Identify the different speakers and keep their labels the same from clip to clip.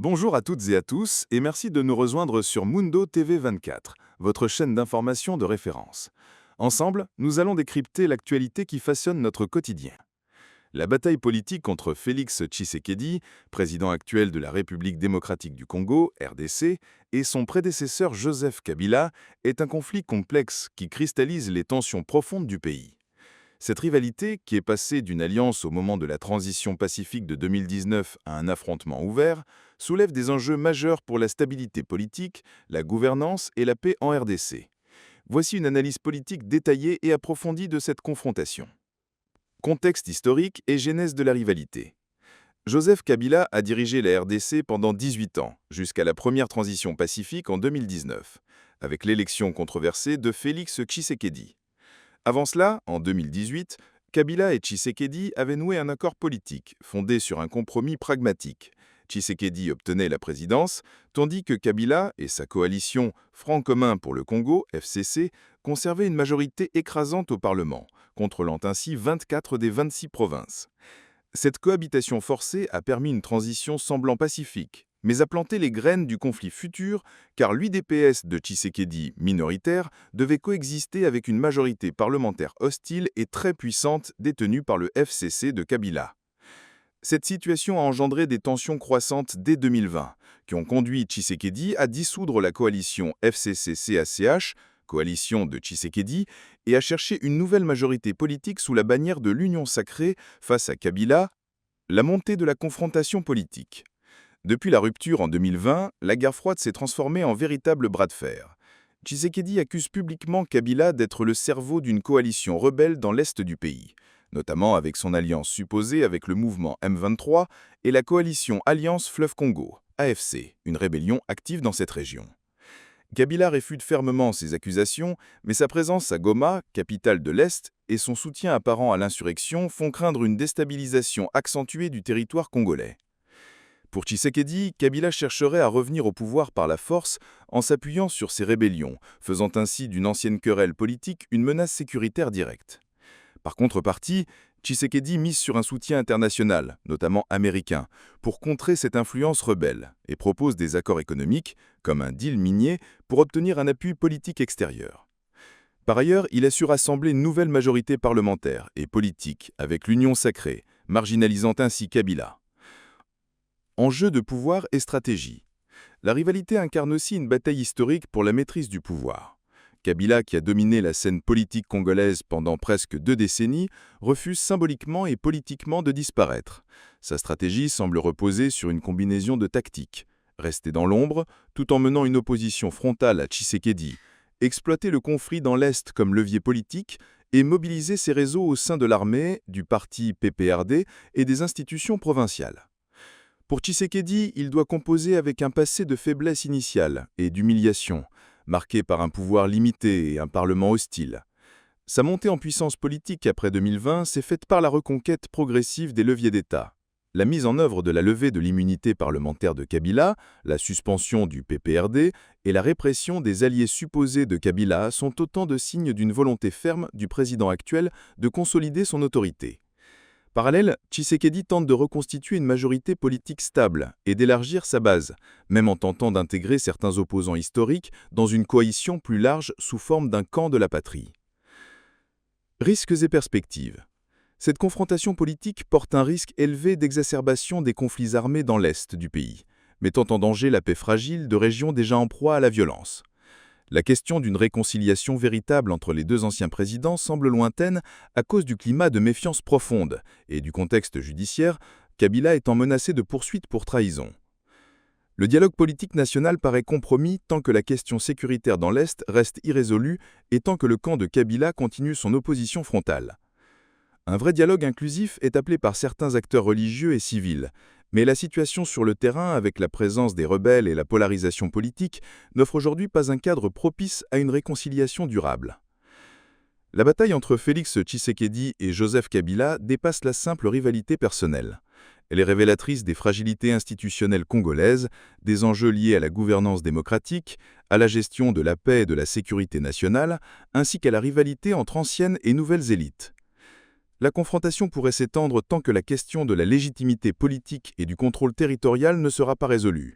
Speaker 1: Bonjour à toutes et à tous et merci de nous rejoindre sur Mundo TV 24, votre chaîne d'information de référence. Ensemble, nous allons décrypter l'actualité qui façonne notre quotidien. La bataille politique entre Félix Tshisekedi, président actuel de la République démocratique du Congo, RDC, et son prédécesseur Joseph Kabila est un conflit complexe qui cristallise les tensions profondes du pays. Cette rivalité, qui est passée d'une alliance au moment de la transition pacifique de 2019 à un affrontement ouvert, soulève des enjeux majeurs pour la stabilité politique, la gouvernance et la paix en RDC. Voici une analyse politique détaillée et approfondie de cette confrontation. Contexte historique et genèse de la rivalité. Joseph Kabila a dirigé la RDC pendant 18 ans, jusqu'à la première transition pacifique en 2019, avec l'élection controversée de Félix Tshisekedi. Avant cela, en 2018, Kabila et Tshisekedi avaient noué un accord politique fondé sur un compromis pragmatique. Tshisekedi obtenait la présidence, tandis que Kabila et sa coalition Front commun pour le Congo, FCC, conservaient une majorité écrasante au Parlement, contrôlant ainsi 24 des 26 provinces. Cette cohabitation forcée a permis une transition semblant pacifique, mais a planté les graines du conflit futur, car l'UDPS de Tshisekedi, minoritaire, devait coexister avec une majorité parlementaire hostile et très puissante détenue par le FCC de Kabila. Cette situation a engendré des tensions croissantes dès 2020, qui ont conduit Tshisekedi à dissoudre la coalition FCC-CACH, coalition de Tshisekedi, et à chercher une nouvelle majorité politique sous la bannière de l'Union sacrée face à Kabila, la montée de la confrontation politique. Depuis la rupture en 2020, la guerre froide s'est transformée en véritable bras de fer. Tshisekedi accuse publiquement Kabila d'être le cerveau d'une coalition rebelle dans l'est du pays, notamment avec son alliance supposée avec le mouvement M23 et la coalition Alliance Fleuve Congo, AFC, une rébellion active dans cette région. Kabila réfute fermement ces accusations, mais sa présence à Goma, capitale de l'Est, et son soutien apparent à l'insurrection font craindre une déstabilisation accentuée du territoire congolais. Pour Tshisekedi, Kabila chercherait à revenir au pouvoir par la force en s'appuyant sur ces rébellions, faisant ainsi d'une ancienne querelle politique une menace sécuritaire directe. Par contrepartie, Tshisekedi mise sur un soutien international, notamment américain, pour contrer cette influence rebelle et propose des accords économiques, comme un deal minier, pour obtenir un appui politique extérieur. Par ailleurs, il a su rassembler une nouvelle majorité parlementaire et politique avec l'Union sacrée, marginalisant ainsi Kabila. Enjeux de pouvoir et stratégie. La rivalité incarne aussi une bataille historique pour la maîtrise du pouvoir. Kabila, qui a dominé la scène politique congolaise pendant presque 2 décennies, refuse symboliquement et politiquement de disparaître. Sa stratégie semble reposer sur une combinaison de tactiques. Rester dans l'ombre, tout en menant une opposition frontale à Tshisekedi, exploiter le conflit dans l'Est comme levier politique et mobiliser ses réseaux au sein de l'armée, du parti PPRD et des institutions provinciales. Pour Tshisekedi, il doit composer avec un passé de faiblesse initiale et d'humiliation, marqué par un pouvoir limité et un parlement hostile. Sa montée en puissance politique après 2020 s'est faite par la reconquête progressive des leviers d'État. La mise en œuvre de la levée de l'immunité parlementaire de Kabila, la suspension du PPRD et la répression des alliés supposés de Kabila sont autant de signes d'une volonté ferme du président actuel de consolider son autorité. Parallèle, Tshisekedi tente de reconstituer une majorité politique stable et d'élargir sa base, même en tentant d'intégrer certains opposants historiques dans une coalition plus large sous forme d'un camp de la patrie. Risques et perspectives. Cette confrontation politique porte un risque élevé d'exacerbation des conflits armés dans l'est du pays, mettant en danger la paix fragile de régions déjà en proie à la violence. La question d'une réconciliation véritable entre les 2 anciens présidents semble lointaine à cause du climat de méfiance profonde et du contexte judiciaire, Kabila étant menacé de poursuites pour trahison. Le dialogue politique national paraît compromis tant que la question sécuritaire dans l'Est reste irrésolue et tant que le camp de Kabila continue son opposition frontale. Un vrai dialogue inclusif est appelé par certains acteurs religieux et civils, mais la situation sur le terrain, avec la présence des rebelles et la polarisation politique, n'offre aujourd'hui pas un cadre propice à une réconciliation durable. La bataille entre Félix Tshisekedi et Joseph Kabila dépasse la simple rivalité personnelle. Elle est révélatrice des fragilités institutionnelles congolaises, des enjeux liés à la gouvernance démocratique, à la gestion de la paix et de la sécurité nationale, ainsi qu'à la rivalité entre anciennes et nouvelles élites. la confrontation pourrait s'étendre tant que la question de la légitimité politique et du contrôle territorial ne sera pas résolue.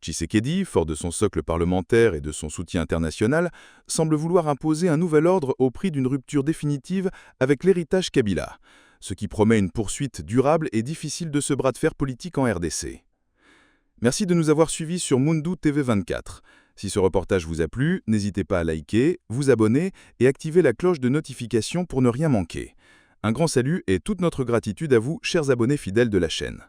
Speaker 1: Tshisekedi, fort de son socle parlementaire et de son soutien international, semble vouloir imposer un nouvel ordre au prix d'une rupture définitive avec l'héritage Kabila, ce qui promet une poursuite durable et difficile de ce bras de fer politique en RDC. Merci de nous avoir suivis sur Moundou TV 24. Si ce reportage vous a plu, n'hésitez pas à liker, vous abonner et activer la cloche de notification pour ne rien manquer. Un grand salut et toute notre gratitude à vous, chers abonnés fidèles de la chaîne.